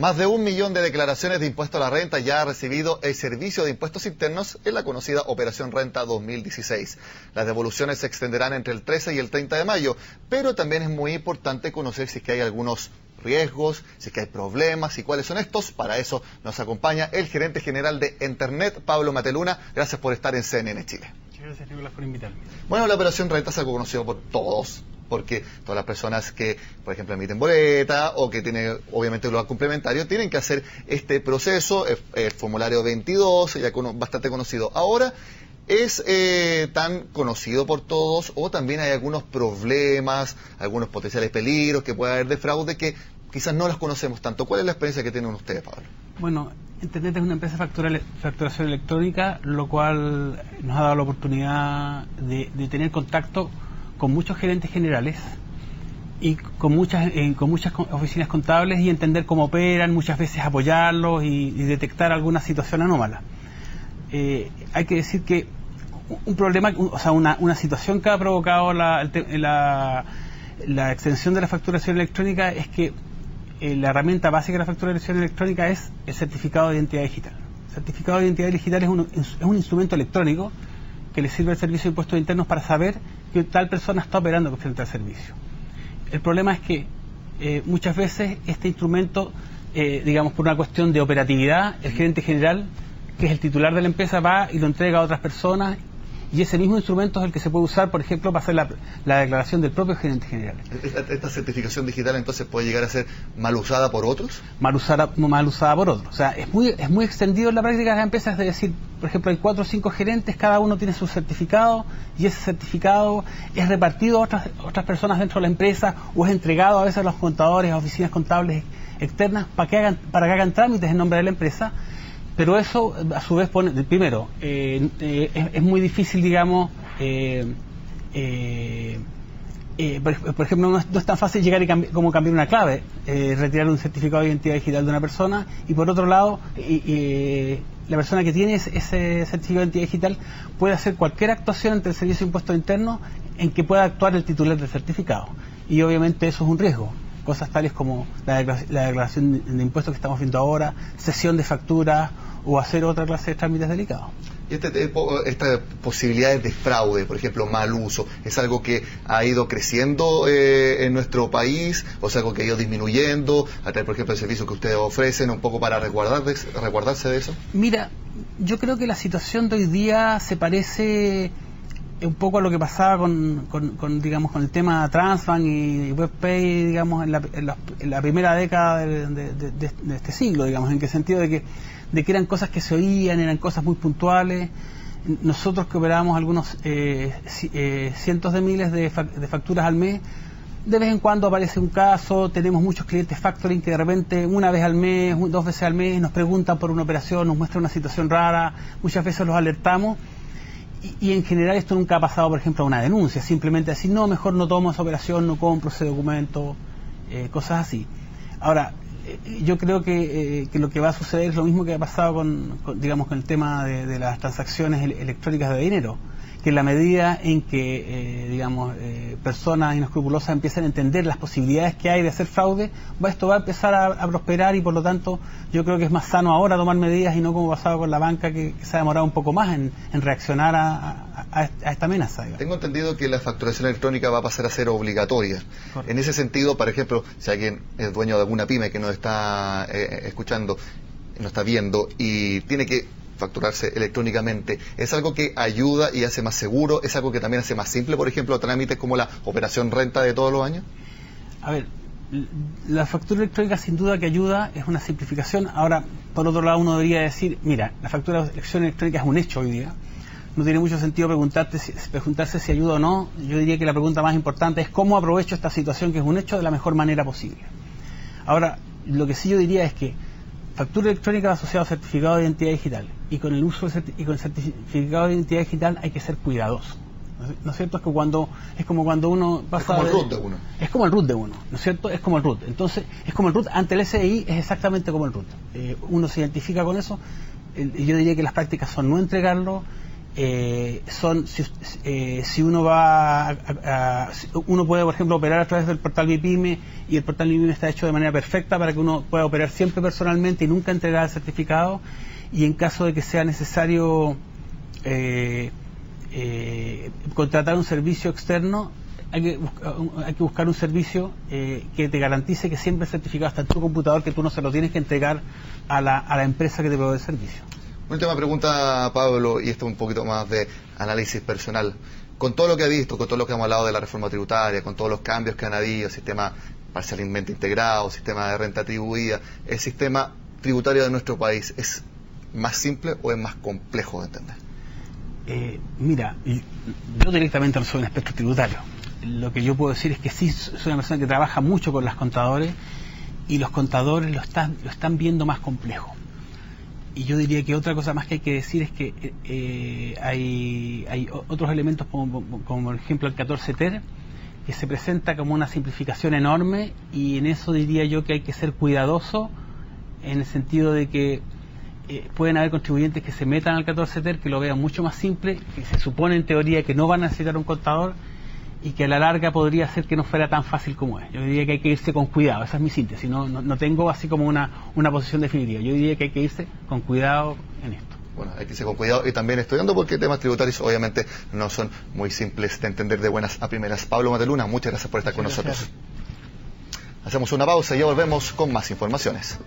Más de 1 millón de declaraciones de impuesto a la renta ya ha recibido el Servicio de Impuestos Internos en la conocida Operación Renta 2016. Las devoluciones se extenderán entre el 13 y el 30 de mayo, pero también es muy importante conocer si es que hay algunos riesgos, si es que hay problemas y cuáles son estos. Para eso nos acompaña el gerente general de Internet, Pablo Mateluna. Gracias por estar en CNN Chile. Muchas gracias, Nicolás, por invitarme. Bueno, la Operación Renta es algo conocido por todos, porque todas las personas que, por ejemplo, emiten boleta o que tienen, obviamente, un lugar complementario, tienen que hacer este proceso, el formulario 22, ya bastante conocido. Ahora, ¿es tan conocido por todos o también hay algunos problemas, algunos potenciales peligros que puede haber de fraude que quizás no los conocemos tanto? ¿Cuál es la experiencia que tienen ustedes, Pablo? Bueno, Internet es una empresa de facturación electrónica, lo cual nos ha dado la oportunidad de tener contacto con muchos gerentes generales y con muchas oficinas contables y entender cómo operan, muchas veces apoyarlos y detectar alguna situación anómala. Hay que decir que un problema, o sea, una situación que ha provocado la extensión de la facturación electrónica es que la herramienta básica de la facturación electrónica es el certificado de identidad digital. El certificado de identidad digital es un instrumento electrónico que le sirve al Servicio de Impuestos Internos para saber que tal persona está operando frente al servicio. El problema es que muchas veces este instrumento, digamos por una cuestión de operatividad, el gerente general, que es el titular de la empresa, va y lo entrega a otras personas, y ese mismo instrumento es el que se puede usar, por ejemplo, para hacer la declaración del propio gerente general. ¿Esta certificación digital entonces puede llegar a ser mal usada por otros? Mal usada por otros. O sea, es muy extendido en la práctica de las empresas, de decir, por ejemplo, hay 4 o 5 gerentes, cada uno tiene su certificado, y ese certificado es repartido a otras personas dentro de la empresa, o es entregado a veces a los contadores, a oficinas contables externas, para que hagan trámites en nombre de la empresa. Pero eso, a su vez, primero, es muy difícil, digamos, por ejemplo, no es tan fácil llegar como cambiar una clave, retirar un certificado de identidad digital de una persona, y por otro lado, la persona que tiene ese certificado de identidad digital puede hacer cualquier actuación ante el Servicio de Impuestos Internos en que pueda actuar el titular del certificado. Y obviamente eso es un riesgo. Cosas tales como la declaración de impuestos que estamos viendo ahora, cesión de facturas o hacer otra clase de trámites delicados. Y estas posibilidades de fraude, por ejemplo, mal uso, ¿es algo que ha ido creciendo en nuestro país o es algo que ha ido disminuyendo a través, por ejemplo, del servicio que ustedes ofrecen, un poco para resguardarse de eso? Mira, yo creo que la situación de hoy día se parece un poco a lo que pasaba digamos, con el tema Transbank y WebPay, digamos, en la primera década de este siglo, digamos, en qué sentido de que eran cosas que se oían, eran cosas muy puntuales. Nosotros que operábamos algunos cientos de miles de facturas al mes, de vez en cuando aparece un caso, tenemos muchos clientes factoring que de repente una vez al mes, 2 veces al mes nos preguntan por una operación, nos muestran una situación rara, muchas veces los alertamos. Y en general esto nunca ha pasado, por ejemplo, a una denuncia, simplemente decir, no, mejor no tomo esa operación, no compro ese documento, cosas así. Ahora, yo creo que lo que va a suceder es lo mismo que ha pasado con el tema de las transacciones electrónicas de dinero, que en la medida en que personas inescrupulosas empiezan a entender las posibilidades que hay de hacer fraude, esto va a empezar a prosperar, y por lo tanto yo creo que es más sano ahora tomar medidas y no como pasaba con la banca, que se ha demorado un poco más en reaccionar a esta amenaza, digamos. Tengo entendido que la facturación electrónica va a pasar a ser obligatoria. Correcto. En ese sentido, por ejemplo, si alguien es dueño de alguna pyme que nos está escuchando, nos está viendo y tiene que facturarse electrónicamente, ¿es algo que ayuda y hace más seguro? ¿Es algo que también hace más simple, por ejemplo, trámites como la operación renta de todos los años? A ver, la factura electrónica sin duda que ayuda, es una simplificación. Ahora, por otro lado, uno debería decir, mira, la facturación electrónica es un hecho hoy día, no tiene mucho sentido preguntarse si ayuda o no. Yo diría que la pregunta más importante es cómo aprovecho esta situación que es un hecho de la mejor manera posible. Ahora, lo que sí yo diría es que factura electrónica asociada a certificado de identidad digital, y con el uso y con el certificado de identidad digital hay que ser cuidadoso. ¿No es cierto? Es como cuando uno pasa... Es como el root de uno. Es como el root de uno, ¿no es cierto? Es como el root. Entonces, es como el root ante el SDI, es exactamente como el root. Uno se identifica con eso. Yo diría que las prácticas son no entregarlo si uno uno puede, por ejemplo, operar a través del portal MiPyme, y el portal MiPyme está hecho de manera perfecta para que uno pueda operar siempre personalmente y nunca entregar el certificado, y en caso de que sea necesario contratar un servicio externo, hay que buscar un servicio que te garantice que siempre el certificado está en tu computador, que tú no se lo tienes que entregar a la empresa que te provee el servicio. Última pregunta, Pablo, y esto un poquito más de análisis personal. Con todo lo que ha visto, con todo lo que hemos hablado de la reforma tributaria, con todos los cambios que han habido, sistema parcialmente integrado, sistema de renta atribuida, ¿el sistema tributario de nuestro país es más simple o es más complejo de entender? Mira, yo directamente no soy un experto tributario. Lo que yo puedo decir es que sí soy una persona que trabaja mucho con los contadores, y los contadores lo están viendo más complejo. Y yo diría que otra cosa más que hay que decir es que hay otros elementos como por ejemplo el 14 TER, que se presenta como una simplificación enorme, y en eso diría yo que hay que ser cuidadoso, en el sentido de que pueden haber contribuyentes que se metan al 14 TER, que lo vean mucho más simple, que se supone en teoría que no van a necesitar un contador, y que a la larga podría ser que no fuera tan fácil como es. Yo diría que hay que irse con cuidado, esa es mi síntesis, no tengo así como una posición definitiva. Yo diría que hay que irse con cuidado en esto. Bueno, hay que irse con cuidado y también estudiando, porque temas tributarios obviamente no son muy simples de entender de buenas a primeras. Pablo Mateluna, muchas gracias por estar con nosotros. Hacemos una pausa y ya volvemos con más informaciones.